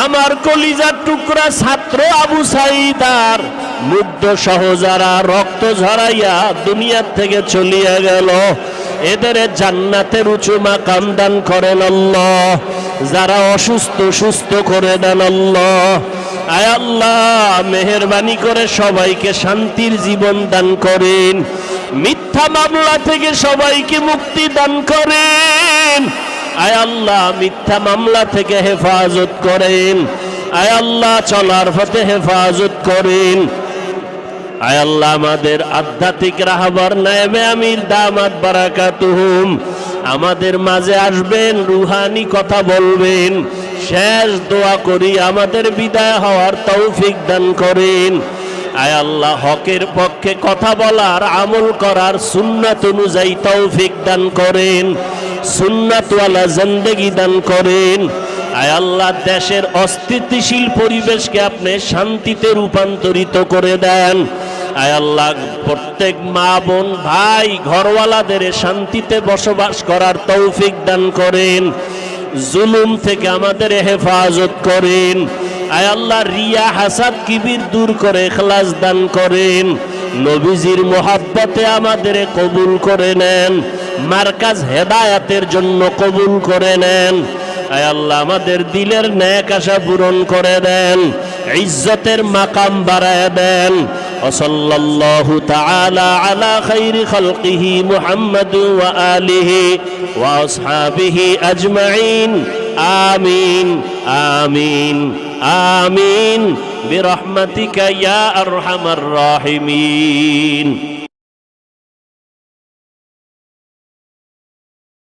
আমার কলিজার টুকরা ছাত্র আবু সাঈদ আর মুগ্ধ সহ যারা রক্ত ঝরাইয়া দুনিয়ার থেকে চলিয়া গেল, এদের জান্নাতের উঁচু মাকাম দান করেন আল্লাহ। যারা অসুস্থ সুস্থ করে দেন আল্লাহ। আয় আল্লাহ, মেহেরবানি করে সবাইকে শান্তির জীবন দান করেন। মিথ্যা মামলা থেকে সবাইকে মুক্তি দান করেন। আয় আল্লাহ, মিথ্যা মামলা থেকে হেফাজত করেন। আয় আল্লাহ, চলার পথে হেফাজত করেন। আয় আল্লাহ, আমাদের আধ্যাত্মিক রাহবার নায়েবে আমির দামাত বারাকাতুহুম আমাদের মাঝে আসবেন, রুহানি কথা বলবেন। শেষ দোয়া করি আমাদের বিদায় হওয়ার তৌফিক দান করেন। আয় আল্লাহ, হকের পক্ষে কথা বলার, আমল করার, সুন্নাত অনুযায়ী তৌফিক দান করেন। সুন্নাতওয়ালা জিন্দেগি দান করেন। আয় আল্লাহ, দেশের অস্থিতিশীল পরিবেশকে আপনি শান্তিতে রূপান্তরিত করে দেন। আয় আল্লাহ, প্রত্যেক মা বোন ভাই ঘরওয়ালাদের শান্তিতে বসবাস করার তৌফিক দান করেন। জুলুম থেকে আমাদের হেফাজত করেন। আয় আল্লাহ, রিয়া হাসাদ কিবির দূর করে ইখলাস দান করেন। নবীজির মোহাব্বতে আমাদের কবুল করে নেন। মার্কাজ হেদায়াতের জন্য কবুল করে নেন। আয় আল্লাহ, আমাদের দিলের নেক আশা পূরণ করে দেন। ইজ্জতের মাকাম বাড়ায় দেন। ওয়াসাল্লাল্লাহু তাআলা আলা খাইরি খালকিহি মুহাম্মাদ ওয়া আলিহি ওয়া আসহাবিহি আজমাইন। আমিন আমিন আমিন বিরহমাতিকা ইয়া আরহামার রাহিমিন।